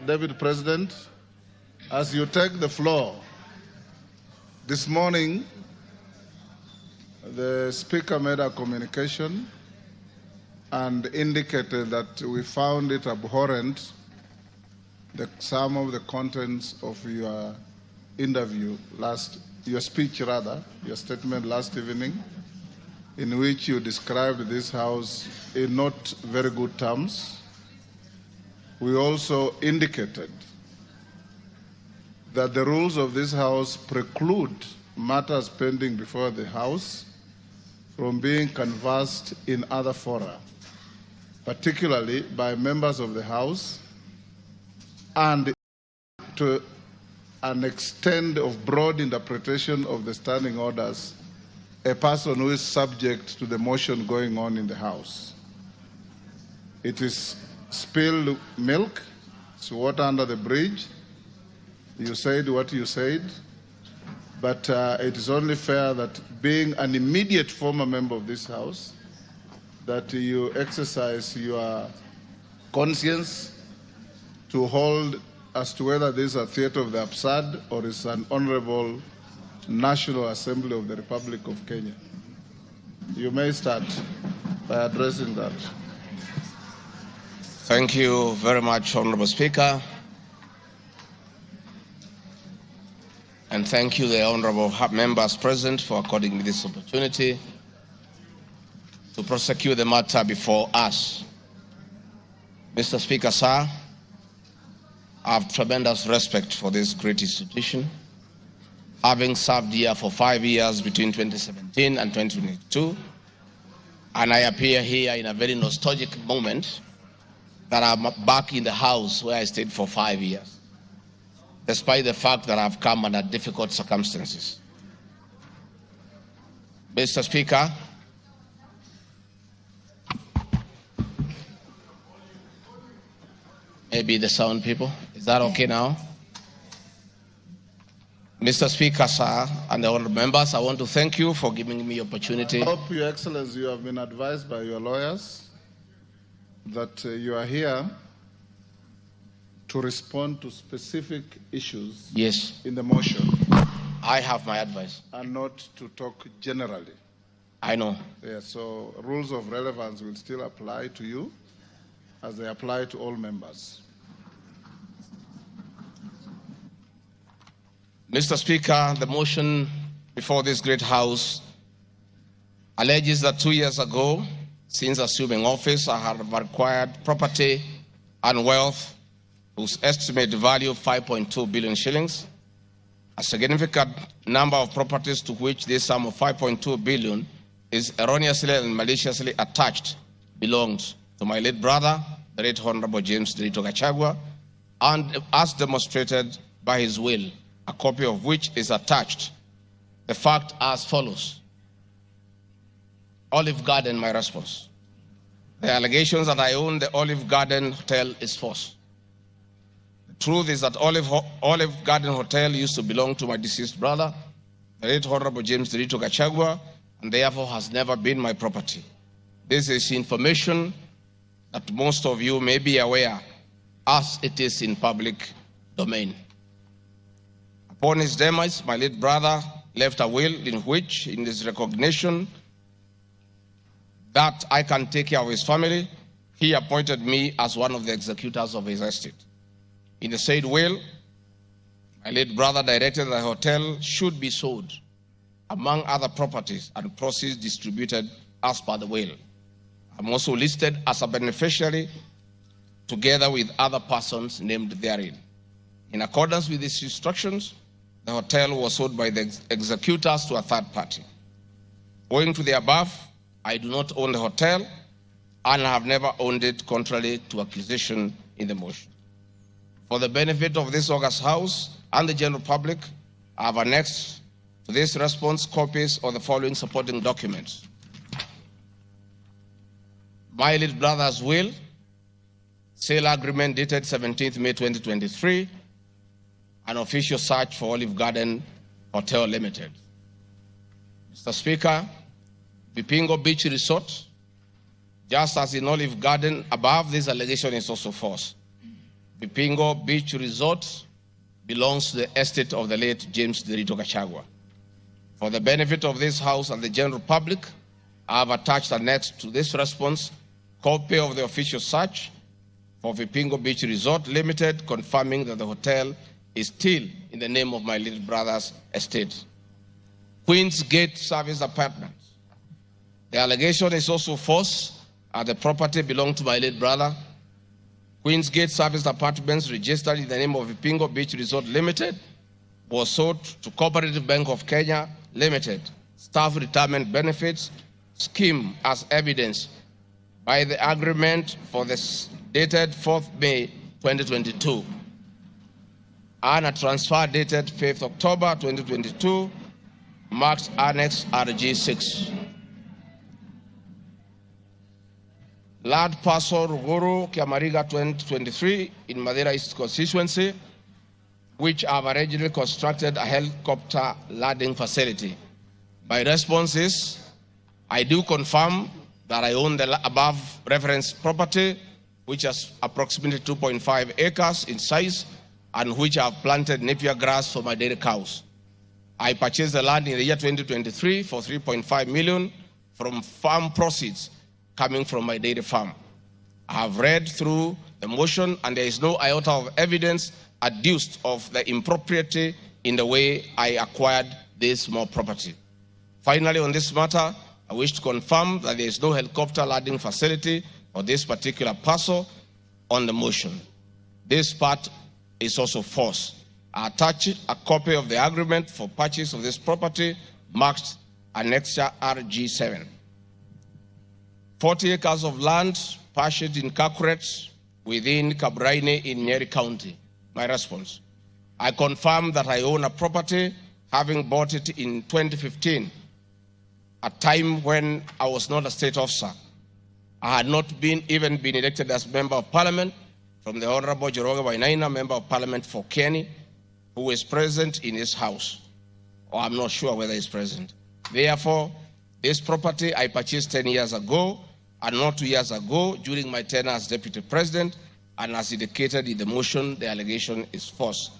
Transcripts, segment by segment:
David President, as you take the floor, this morning the Speaker made a communication and indicated that we found it abhorrent some of the contents of your your statement last evening, in which you described this House in not very good terms. We also indicated that the rules of this House preclude matters pending before the House from being canvassed in other fora, particularly by members of the House, and to an extent of broad interpretation of the standing orders, a person who is subject to the motion going on in the House. It is spilled milk, it's water under the bridge. You said what you said, but it is only fair that, being an immediate former member of this House, that you exercise your conscience to hold as to whether this is a theater of the absurd or is an honorable National Assembly of the Republic of Kenya. You may start by addressing that. Thank you very much, Honorable Speaker. And thank you, the honorable members present, for according me this opportunity to prosecute the matter before us. Mr. Speaker, sir, I have tremendous respect for this great institution, having served here for 5 years between 2017 and 2022, and I appear here in a very nostalgic moment that I'm back in the House where I stayed for 5 years, despite the fact that I've come under difficult circumstances. Mr. Speaker, maybe the sound people, is that okay now? Mr. Speaker, sir, and the honorable members, I want to thank you for giving me the opportunity. I hope, Your Excellency, you have been advised by your lawyers that you are here to respond to specific issues in the motion. I have my advice. And not to talk generally. I know. Yeah, so rules of relevance will still apply to you as they apply to all members. Mr. Speaker, the motion before this great House alleges that 2 years ago, since assuming office, I have acquired property and wealth whose estimated value of 5.2 billion shillings. A significant number of properties to which this sum of 5.2 billion is erroneously and maliciously attached belongs to my late brother, the late Honorable James Gachagua, and as demonstrated by his will, a copy of which is attached. The fact as follows. Olive Garden, my response. The allegations that I own the Olive Garden Hotel is false. The truth is that Olive Garden Hotel used to belong to my deceased brother, the late Honorable James Gachagua, and therefore has never been my property. This is information that most of you may be aware, as it is in public domain. Upon his demise, my late brother left a will in which, in his recognition that I can take care of his family, he appointed me as one of the executors of his estate. In the said will, my late brother directed that the hotel should be sold, among other properties, and proceeds distributed as per the will. I'm also listed as a beneficiary together with other persons named therein. In accordance with these instructions, the hotel was sold by the executors to a third party. Owing to the above, I do not own the hotel and have never owned it, contrary to accusation in the motion. For the benefit of this august House and the general public, I have annexed to this response copies of the following supporting documents. My late brother's will, sale agreement dated 17th May 2023, an official search for Olive Garden Hotel Limited. Mr. Speaker, Bipingo Beach Resort, just as in Olive Garden above, this allegation is also false. Vipingo Beach Resort belongs to the estate of the late James Derito Gachagua. For the benefit of this House and the general public, I have attached annexed to this response copy of the official search for Vipingo Beach Resort Limited, confirming that the hotel is still in the name of my little brother's estate. Queen's Gate Service Apartments. The allegation is also false, as the property belonged to my late brother. Queen's Gate Service Apartments, registered in the name of Vipingo Beach Resort Limited, was sold to Cooperative Bank of Kenya Limited, Staff Retirement Benefits Scheme, as evidenced by the agreement for this dated 4th May 2022 and a transfer dated 5th October 2022, marked Annex RG6. Land Parcel Ruguru Kiamariga 2023 in Madeira East constituency, which have originally constructed a helicopter landing facility. My response is, I do confirm that I own the above referenced property, which is approximately 2.5 acres in size, and which I have planted napier grass for my dairy cows. I purchased the land in the year 2023 for 3.5 million from farm proceeds coming from my dairy farm. I have read through the motion, and there is no iota of evidence adduced of the impropriety in the way I acquired this small property. Finally, on this matter, I wish to confirm that there is no helicopter landing facility for this particular parcel on the motion. This part is also false. I attach a copy of the agreement for purchase of this property, marked Annexure RG7. 40 acres of land purchased in Kakuret within Kabraine in Nyeri County. My response, I confirm that I own a property, having bought it in 2015, a time when I was not a state officer. I had not even been elected as Member of Parliament from the Honorable Joroge Wainaina, Member of Parliament for Kenny, who is present in his house, or I'm not sure whether he's present. Therefore, this property I purchased 10 years ago, and not 2 years ago during my tenure as Deputy President, and as indicated in the motion, the allegation is false.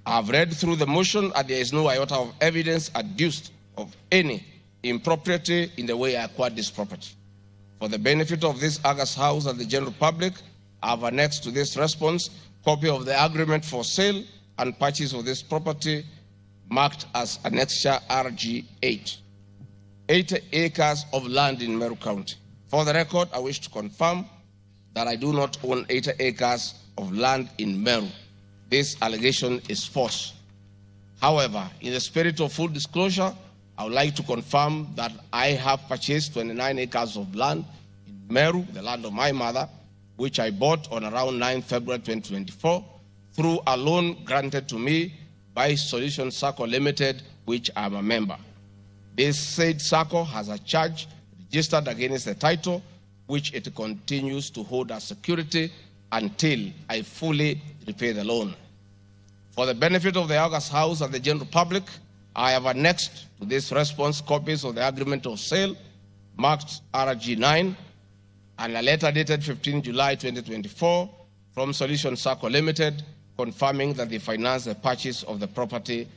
I have read through the motion, and there is no iota of evidence adduced of any impropriety in the way I acquired this property. For the benefit of this August House and the general public, I have annexed to this response copy of the agreement for sale and purchase of this property, marked as Annexure RG8. 80 acres of land in Meru County. For the record, I wish to confirm that I do not own 80 acres of land in Meru. This allegation is false. However, in the spirit of full disclosure, I would like to confirm that I have purchased 29 acres of land in Meru, the land of my mother, which I bought on around 9 February 2024 through a loan granted to me by Solution Circle Limited, which I am a member. This said circle has a charge registered against the title, which it continues to hold as security until I fully repay the loan. For the benefit of the August House and the general public, I have annexed to this response copies of the agreement of sale, marked RG9, and a letter dated 15 July 2024 from Solution Circle Limited, confirming that they financed the purchase of the property,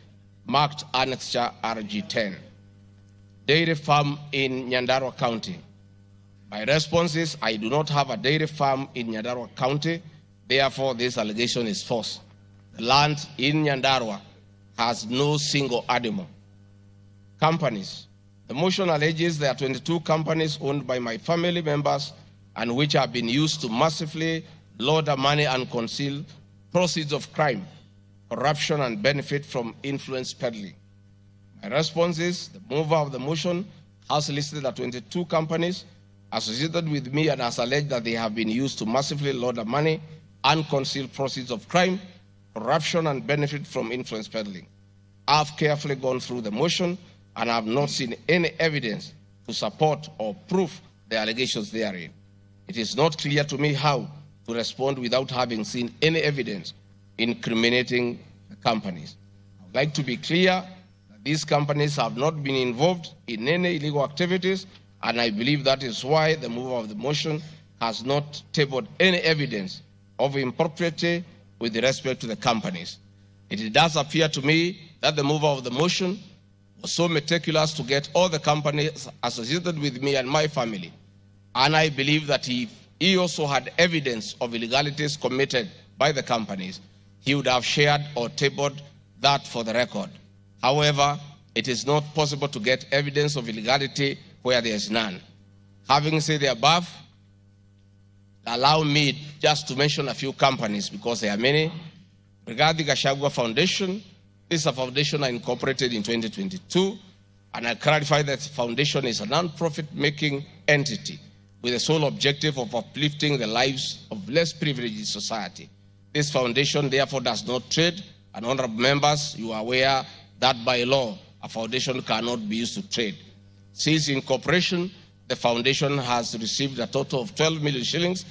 marked Annexure RG10. Dairy farm in Nyandarua County. My response is, I do not have a dairy farm in Nyandarua County, therefore this allegation is false. The land in Nyandarua has no single animal. Companies. The motion alleges there are 22 companies owned by my family members and which have been used to massively launder money and conceal proceeds of crime, corruption, and benefit from influence peddling. My response is, the mover of the motion has listed the 22 companies associated with me and has alleged that they have been used to massively launder money and conceal proceeds of crime, corruption, and benefit from influence peddling. I have carefully gone through the motion and have not seen any evidence to support or prove the allegations therein. It is not clear to me how to respond without having seen any evidence incriminating the companies. I would like to be clear that these companies have not been involved in any illegal activities, and I believe that is why the mover of the motion has not tabled any evidence of impropriety with respect to the companies. It does appear to me that the mover of the motion was so meticulous to get all the companies associated with me and my family. And I believe that he also had evidence of illegalities committed by the companies, he would have shared or tabled that for the record. However, it is not possible to get evidence of illegality where there is none. Having said the above, allow me just to mention a few companies because there are many. Regarding Gachagua Foundation, this is a foundation I incorporated in 2022, and I clarify that the foundation is a non-profit making entity with the sole objective of uplifting the lives of less privileged in society. This foundation therefore does not trade, and honorable members, you are aware that by law, a foundation cannot be used to trade. Since incorporation, the foundation has received a total of 12 million shillings,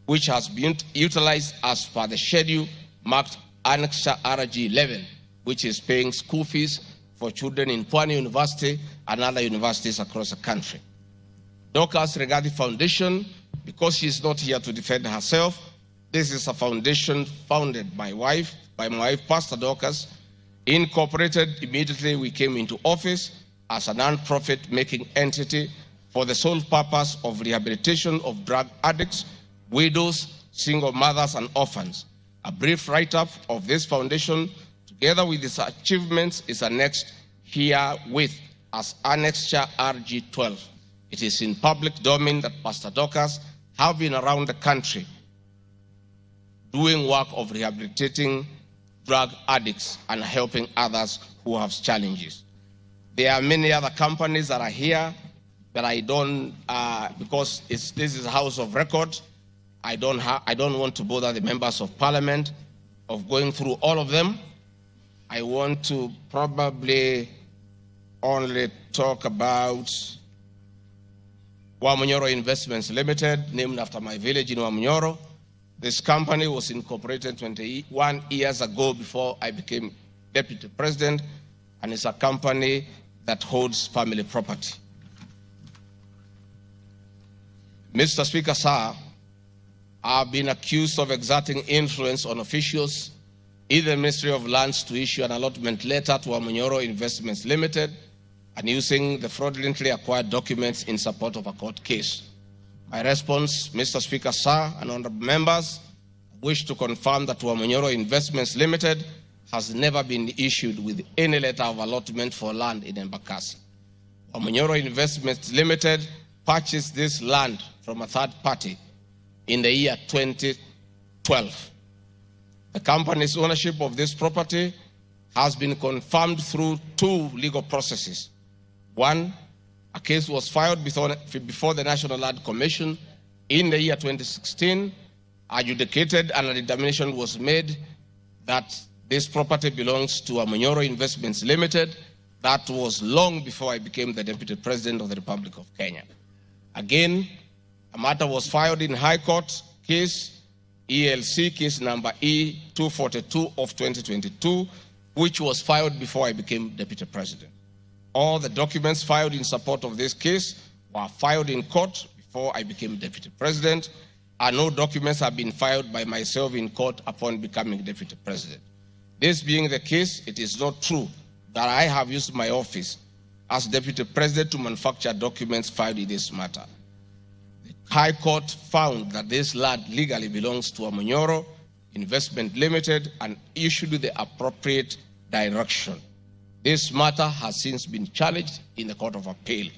which has been utilized as per the schedule marked Annex RG 11, which is paying school fees for children in Pwani University and other universities across the country. Dorcas regarding foundation, because she is not here to defend herself, this is a foundation founded by my wife, Pastor Dorcas, incorporated immediately we came into office as a non-profit making entity for the sole purpose of rehabilitation of drug addicts, widows, single mothers, and orphans. A brief write-up of this foundation, together with its achievements, is annexed herewith as Annexure RG 12. It is in public domain that Pastor Dorcas have been around the country doing work of rehabilitating drug addicts and helping others who have challenges. There are many other companies that are here that I don't, because this is a house of record, I don't want to bother the members of parliament of going through all of them. I want to probably only talk about Wamunyoro Investments Limited, named after my village in Wamunyoro. This company was incorporated 21 years ago before I became deputy president, and it's a company that holds family property. Mr. Speaker, sir, I've been accused of exerting influence on officials in the Ministry of Lands to issue an allotment letter to Wamunyoro Investments Limited and using the fraudulently acquired documents in support of a court case. My response, Mr. Speaker, sir, and honorable members, I wish to confirm that Wamunyoro Investments Limited has never been issued with any letter of allotment for land in Embakasi. Wamunyoro Investments Limited purchased this land from a third party in the year 2012. The company's ownership of this property has been confirmed through two legal processes. One, a case was filed before the National Land Commission in the year 2016, adjudicated, and a determination was made that this property belongs to Wamunyoro Investments Limited. That was long before I became the Deputy President of the Republic of Kenya. Again, a matter was filed in High Court, case ELC, case number E242 of 2022, which was filed before I became Deputy President. All the documents filed in support of this case were filed in court before I became Deputy President, and no documents have been filed by myself in court upon becoming Deputy President. This being the case, it is not true that I have used my office as Deputy President to manufacture documents filed in this matter. The High Court found that this land legally belongs to Wamunyoro Investment Limited and issued the appropriate direction. This matter has since been challenged in the Court of Appeal.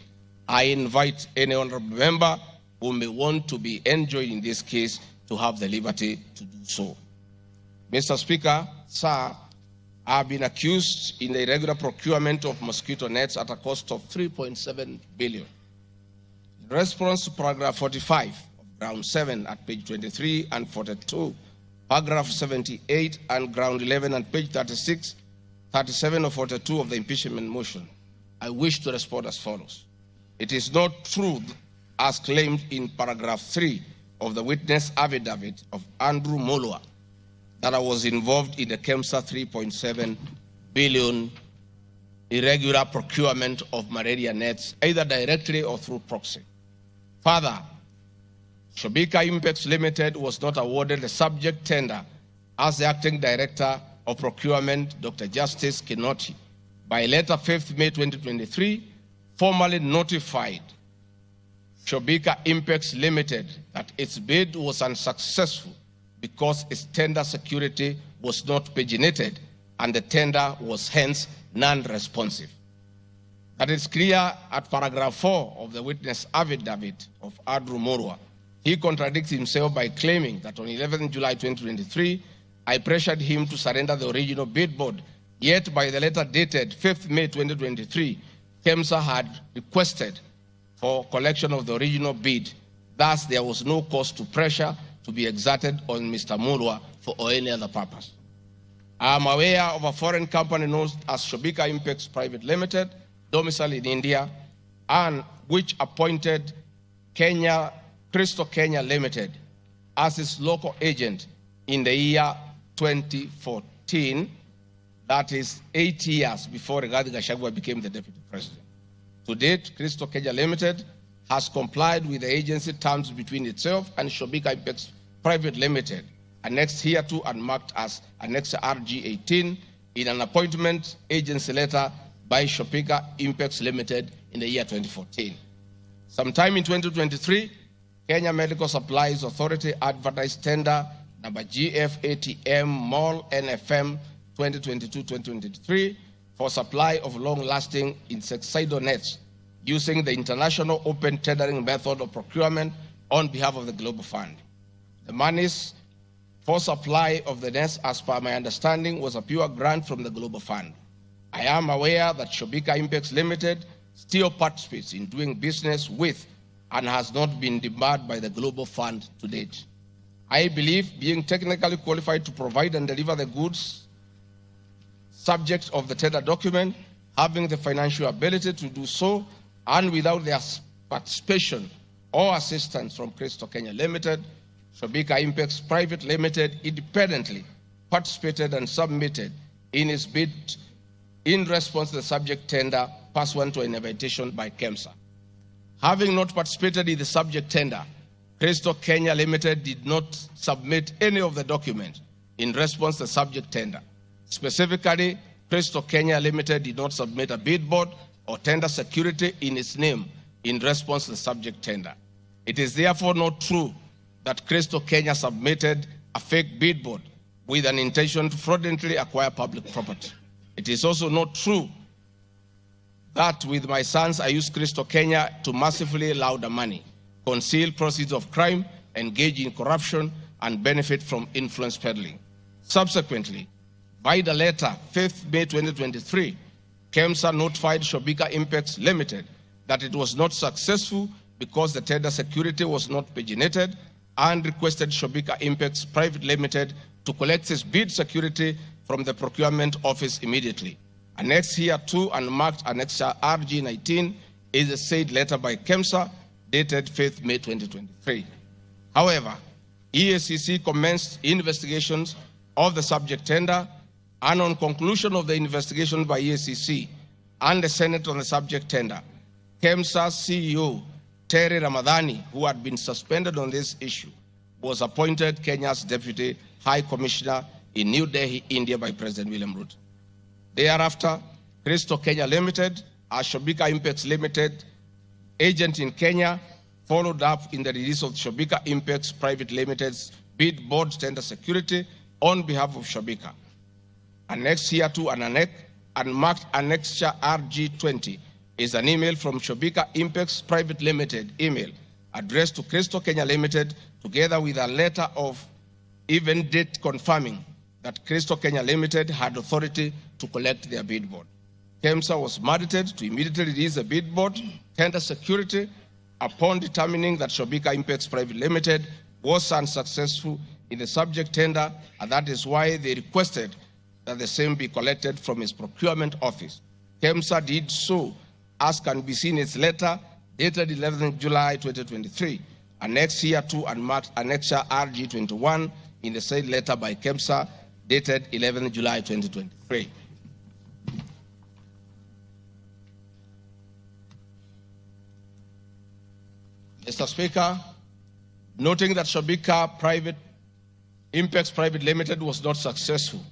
I invite any honorable member who may want to be enjoined in this case to have the liberty to do so. Mr. Speaker, sir, I have been accused in the irregular procurement of mosquito nets at a cost of 3.7 billion. In response to paragraph 45 of ground 7 at page 23 and 42, paragraph 78 and ground 11 and page 36, 37 or 42 of the impeachment motion, I wish to respond as follows. It is not true, as claimed in paragraph 3 of the witness affidavit of Andrew Molwa, that I was involved in the KEMSA 3.7 billion irregular procurement of malaria nets, either directly or through proxy. Further, Shobika Impex Limited was not awarded the subject tender as the Acting Director of Procurement, Dr. Justice Kinoti, by letter 5th May 2023, formally notified Shobika Impex Limited that its bid was unsuccessful because its tender security was not paginated and the tender was hence non-responsive. That is clear at paragraph 4 of the witness affidavit of Andrew Morua. He contradicts himself by claiming that on 11 July 2023, I pressured him to surrender the original bid board, yet by the letter dated 5th May 2023, KEMSA had requested for collection of the original bid. Thus, there was no cause to pressure to be exerted on Mr. Morua for any other purpose. I am aware of a foreign company known as Shobika Impex Private Limited, domiciled in India, and which appointed Crystal Kenya Limited as its local agent in the year 2014, that is 8 years before Rigathi Gachagua became the deputy president. To date, Crystal Kenya Limited has complied with the agency terms between itself and Shobika Impex Private Limited, annexed hereto and marked as Annex RG18 in an appointment agency letter by Shobika Impex Limited in the year 2014. Sometime in 2023, Kenya Medical Supplies Authority advertised tender number GF-ATM MOL NFM 2022-2023 for supply of long-lasting insecticidal nets using the international open tendering method of procurement on behalf of the Global Fund. The monies for supply of the nets, as per my understanding, was a pure grant from the Global Fund. I am aware that Shobika Impex Limited still participates in doing business with and has not been debarred by the Global Fund to date. I believe being technically qualified to provide and deliver the goods subject of the tender document, having the financial ability to do so, and without their participation or assistance from Crystal Kenya Limited, Shobika Impex Private Limited independently participated and submitted in its bid in response to the subject tender pursuant to an invitation by KEMSA. Having not participated in the subject tender, Crystal Kenya Limited did not submit any of the documents in response to the subject tender. Specifically, Crystal Kenya Limited did not submit a bid board or tender security in its name in response to the subject tender. It is therefore not true that Crystal Kenya submitted a fake bid board with an intention to fraudulently acquire public property. It is also not true that with my sons I used Crystal Kenya to massively launder money, conceal proceeds of crime, engage in corruption, and benefit from influence peddling. Subsequently, by the letter 5th May 2023, KEMSA notified Shobika Impex Limited that it was not successful because the tender security was not paginated and requested Shobika Impex Private Limited to collect its bid security from the procurement office immediately. Annexed hereto and marked Annex RG19 is a said letter by KEMSA dated 5th May 2023. However, EACC commenced investigations of the subject tender, and on conclusion of the investigation by EACC and the Senate on the subject tender, KEMSA CEO Terry Ramadhani, who had been suspended on this issue, was appointed Kenya's Deputy High Commissioner in New Delhi, India by President William Ruto. Thereafter, Crystal Kenya Limited, a Shobika Impex Limited agent in Kenya, followed up in the release of Shobika Impex Private Limited's bid board tender security on behalf of Shobika. Annexed hereto and marked Annexure RG20 is an email from Shobika Impex Private Limited email addressed to Crystal Kenya Limited, together with a letter of even date confirming that Crystal Kenya Limited had authority to collect their bid board. KEMSA was mandated to immediately release the bid board tender security upon determining that Shobika Impex Private Limited was unsuccessful in the subject tender, and that is why they requested that the same be collected from its procurement office. KEMSA did so, as can be seen in its letter dated 11 July 2023, annexed hereto and marked Annexure RG21 in the said letter by KEMSA dated 11 July 2023. Mr. Speaker, noting that Shobika Private Impex Private Limited was not successful.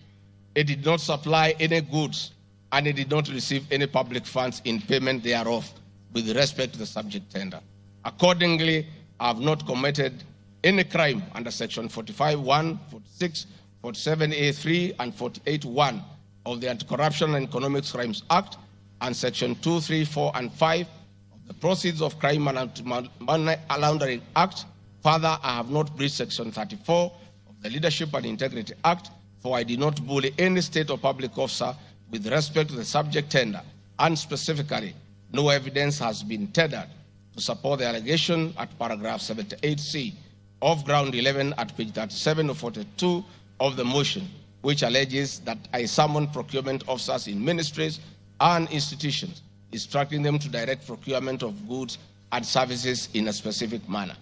It did not supply any goods, and it did not receive any public funds in payment thereof with respect to the subject tender. Accordingly, I have not committed any crime under Section 45(1), 46, 47A(3), and 48(1) of the Anti-Corruption and Economic Crimes Act, and Section 2, 3, 4, and 5 of the Proceeds of Crime and Money Laundering Act. Further, I have not breached Section 34 of the Leadership and Integrity Act, for I did not bully any state or public officer with respect to the subject tender, and specifically, no evidence has been tendered to support the allegation at paragraph 78C of ground 11 at page 37 or 42 of the motion, which alleges that I summoned procurement officers in ministries and institutions, instructing them to direct procurement of goods and services in a specific manner.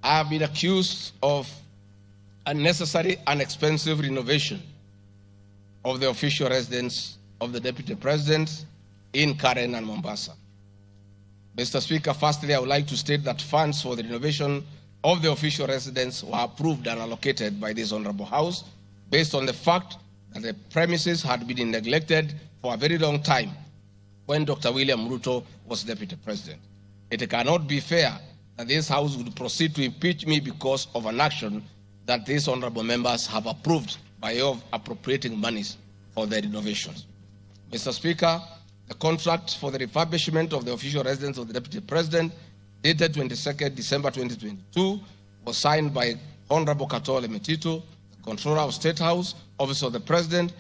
I have been accused of unnecessary and expensive renovation of the official residence of the Deputy President in Karen and Mombasa. Mr. Speaker, firstly, I would like to state that funds for the renovation of the official residence were approved and allocated by this Honorable House based on the fact that the premises had been neglected for a very long time when Dr. William Ruto was Deputy President. It cannot be fair that this House would proceed to impeach me because of an action that these honorable members have approved by way of appropriating monies for their renovations. Mr. Speaker, the contract for the refurbishment of the official residence of the Deputy President, dated 22nd December 2022, was signed by Honorable Katole Metito, the Controller of State House, Office of the President,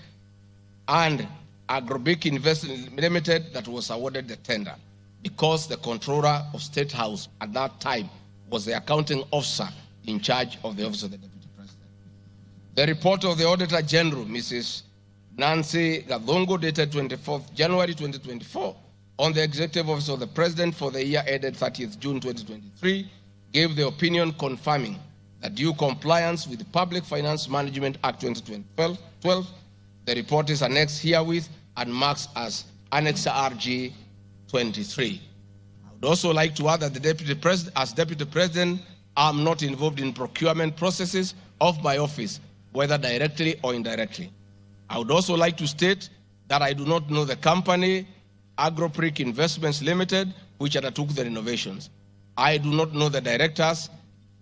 and Agrobic Investment Limited that was awarded the tender, because the Controller of State House at that time was the accounting officer in charge of the Office of the Deputy President. The report of the Auditor General, Mrs. Nancy Gadongo, dated 24th January 2024, on the Executive Office of the President for the year ended 30th June 2023, gave the opinion confirming that due compliance with the Public Finance Management Act 2012, the report is annexed herewith and marks as Annex RG 23. I would also like to add that the Deputy President, as Deputy President, I am not involved in procurement processes of my office, whether directly or indirectly. I would also like to state that I do not know the company, Agropric Investments Limited, which undertook the renovations. I do not know the directors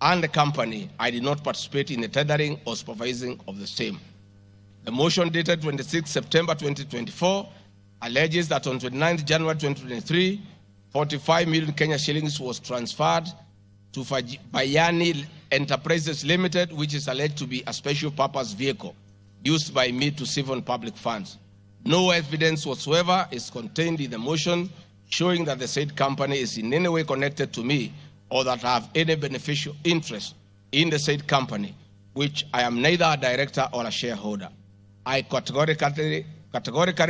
and the company. I did not participate in the tendering or supervising of the same. The motion dated 26 September 2024 alleges that on 29th January 2023, 45 million Kenya shillings was transferred to Bayani Enterprises Limited, which is alleged to be a special purpose vehicle used by me to save on public funds. No evidence whatsoever is contained in the motion showing that the said company is in any way connected to me or that I have any beneficial interest in the said company, which I am neither a director or a shareholder. I categorically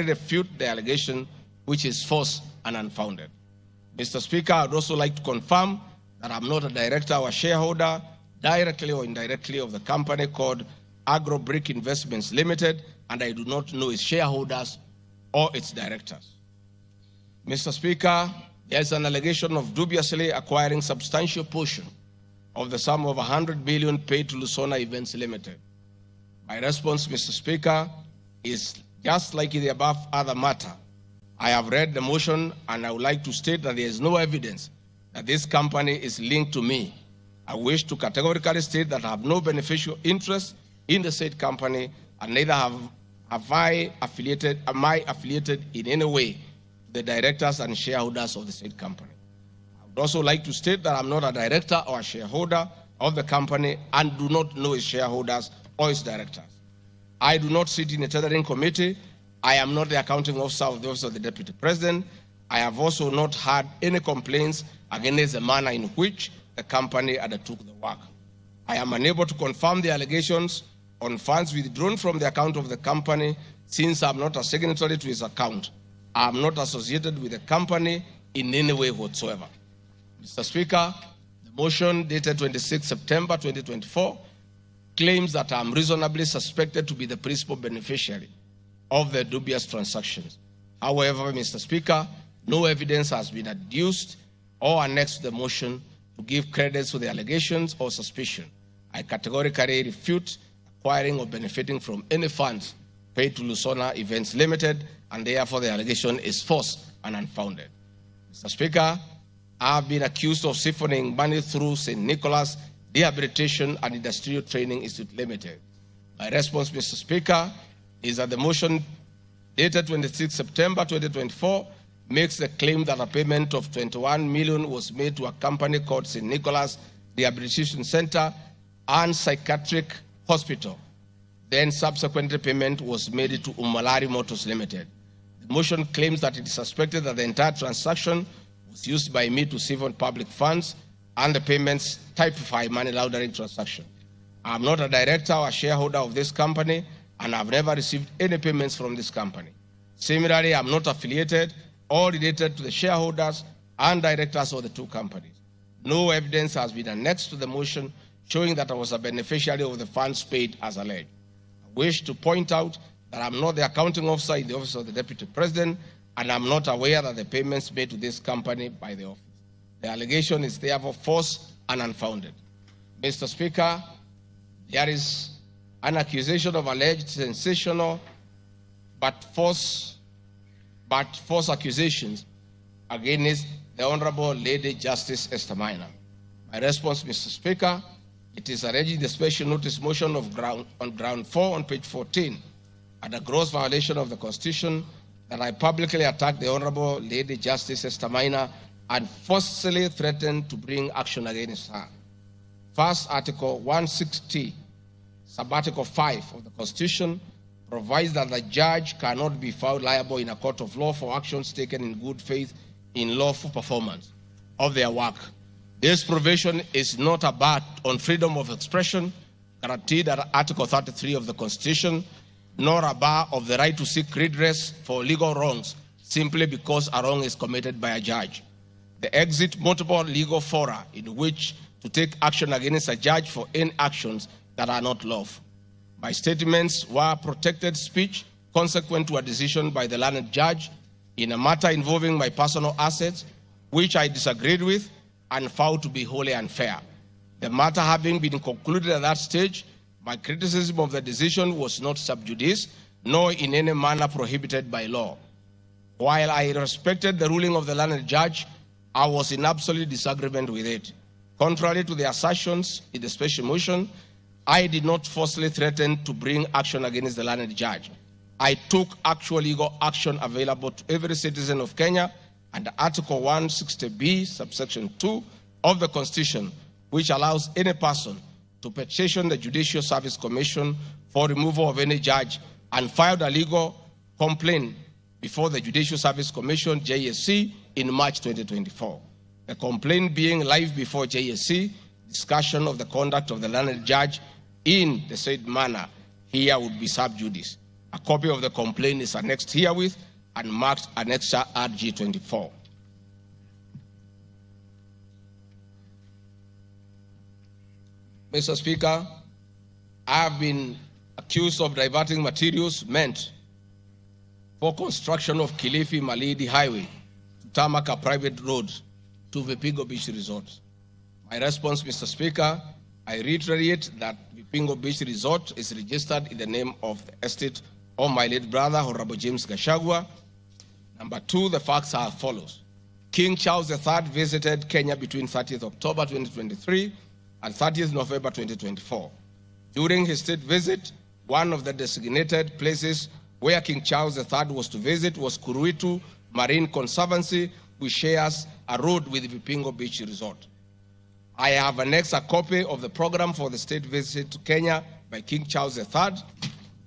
refute the allegation, which is false and unfounded. Mr. Speaker, I would also like to confirm that I'm not a director or a shareholder, directly or indirectly, of the company called Agrobrick Investments Limited, and I do not know its shareholders or its directors. Mr. Speaker, there is an allegation of dubiously acquiring substantial portion of the sum of 100 billion paid to Lusona Events Limited. My response, Mr. Speaker, is just like in the above other matter. I have read the motion and I would like to state that there is no evidence that this company is linked to me. I wish to categorically state that I have no beneficial interest in the said company, and neither am I affiliated in any way to the directors and shareholders of the said company. I would also like to state that I'm not a director or a shareholder of the company and do not know its shareholders or its directors. I do not sit in a tendering committee. I am not the accounting officer of the Office of the Deputy President. I have also not had any complaints against the manner in which the company undertook the work. I am unable to confirm the allegations on funds withdrawn from the account of the company, since I am not a signatory to its account. I am not associated with the company in any way whatsoever. Mr. Speaker, the motion dated 26 September 2024 claims that I am reasonably suspected to be the principal beneficiary of the dubious transactions. However, Mr. Speaker, no evidence has been adduced or annexed to the motion to give credence to the allegations or suspicion. I categorically refute acquiring or benefiting from any funds paid to Lusona Events Limited, and therefore the allegation is false and unfounded. Mr. Speaker, I have been accused of siphoning money through St. Nicholas Rehabilitation and Industrial Training Institute Limited. My response, Mr. Speaker, is that the motion dated 26 September 2024 makes the claim that a payment of 21 million was made to a company called St. Nicholas Rehabilitation Center and Psychiatric Hospital. Then subsequently payment was made to Umalari Motors Limited. The motion claims that it is suspected that the entire transaction was used by me to siphon public funds and the payments typify money laundering transaction. I am not a director or a shareholder of this company, and I have never received any payments from this company. Similarly, I am not affiliated or related to the shareholders and directors of the two companies. No evidence has been annexed to the motion showing that I was a beneficiary of the funds paid as alleged. I wish to point out that I am not the accounting officer in the office of the Deputy President, and I am not aware that the payments made to this company by the office. The allegation is therefore false and unfounded. Mr. Speaker, there is an accusation of alleged sensational but false accusations against the Honorable Lady Justice Esther Maina. My response, Mr. Speaker, it is alleged in the special notice motion on ground 4 on page 14 at a gross violation of the Constitution that I publicly attacked the Honorable Lady Justice Esther Maina and forcefully threatened to bring action against her. First, Article 160, Sub-Article 5 of the Constitution provides that the judge cannot be found liable in a court of law for actions taken in good faith in lawful performance of their work. This provision is not a bar on freedom of expression guaranteed at Article 33 of the Constitution, nor a bar of the right to seek redress for legal wrongs simply because a wrong is committed by a judge. They exit multiple legal fora in which to take action against a judge for any actions that are not lawful. My statements were protected speech consequent to a decision by the learned judge in a matter involving my personal assets, which I disagreed with and found to be wholly unfair. The matter having been concluded at that stage, my criticism of the decision was not sub judice, nor in any manner prohibited by law. While I respected the ruling of the learned judge, I was in absolute disagreement with it. Contrary to the assertions in the special motion, I did not falsely threaten to bring action against the learned judge. I took actual legal action available to every citizen of Kenya under Article 160B, subsection 2 of the Constitution, which allows any person to petition the Judicial Service Commission for removal of any judge and filed a legal complaint before the Judicial Service Commission, JSC, in March 2024. The complaint being live before JSC, discussion of the conduct of the learned judge in the said manner here would be sub judice. A copy of the complaint is annexed herewith and marked Annexure RG 24. Mr. Speaker, I have been accused of diverting materials meant for construction of Kilifi Malindi Highway to tarmac a private road to Vipingo Beach Resort. My response, Mr. Speaker, I reiterate that Vipingo Beach Resort is registered in the name of the estate of my late brother, Honorable James Gachagua. Number two, the facts are as follows. King Charles III visited Kenya between 30th October 2023 and 30th November 2024. During his state visit, one of the designated places where King Charles III was to visit was Kuruitu Marine Conservancy, which shares a road with Vipingo Beach Resort. I have annexed a copy of the program for the state visit to Kenya by King Charles III,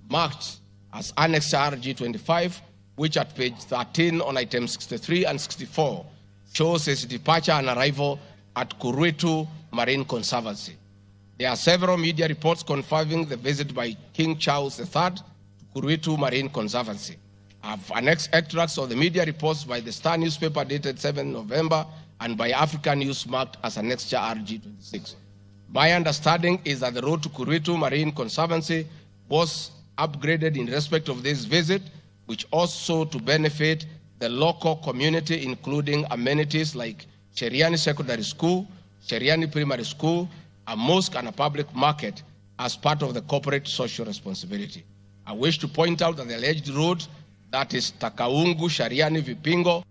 marked as Annex RG 25, which at page 13 on items 63 and 64 shows his departure and arrival at Kuruitu Marine Conservancy. There are several media reports confirming the visit by King Charles III to Kuruitu Marine Conservancy. I have annexed extracts of the media reports by the Star newspaper dated 7 November and by African News marked as Annexure RG 26. My understanding is that the road to Kuruitu Marine Conservancy was upgraded in respect of this visit, which also to benefit the local community, including amenities like Cheriani Secondary School, Cheriani Primary School, a mosque, and a public market as part of the corporate social responsibility. I wish to point out that the alleged road, that is Takaungu, Cheriani, Vipingo,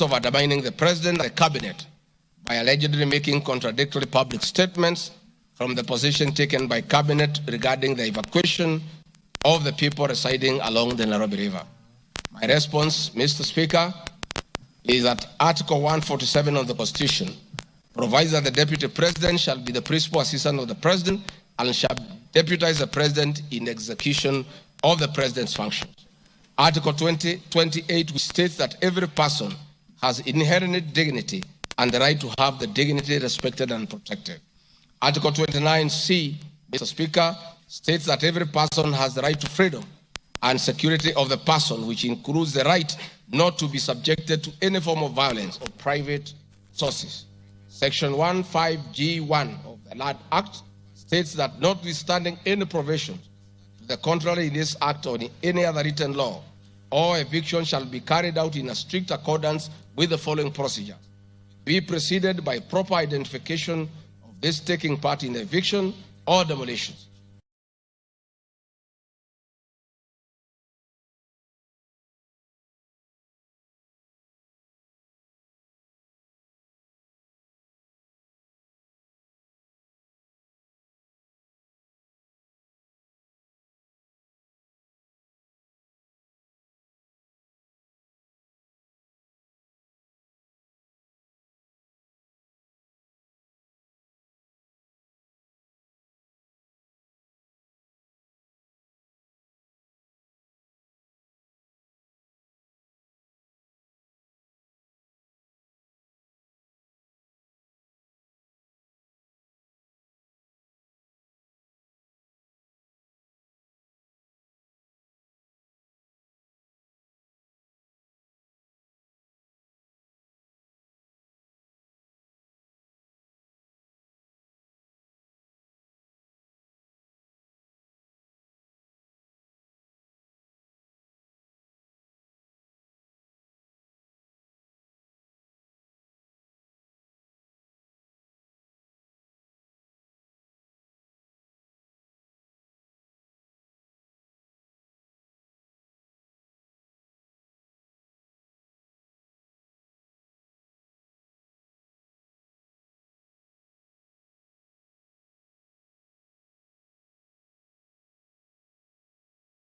of undermining the president and the cabinet by allegedly making contradictory public statements from the position taken by cabinet regarding the evacuation of the people residing along the Nairobi River. My response, Mr. Speaker, is that Article 147 of the Constitution provides that the Deputy President shall be the principal assistant of the President and shall deputize the President in execution of the President's functions. Article 28, which states that every person has inherent dignity and the right to have the dignity respected and protected. Article 29C, Mr. Speaker, states that every person has the right to freedom and security of the person, which includes the right not to be subjected to any form of violence or private sources. Section 15G1 of the Land Act states that notwithstanding any provision to the contrary in this act or in any other written law, all eviction shall be carried out in a strict accordance with the following procedure. Be preceded by proper identification of this taking part in eviction or demolitions.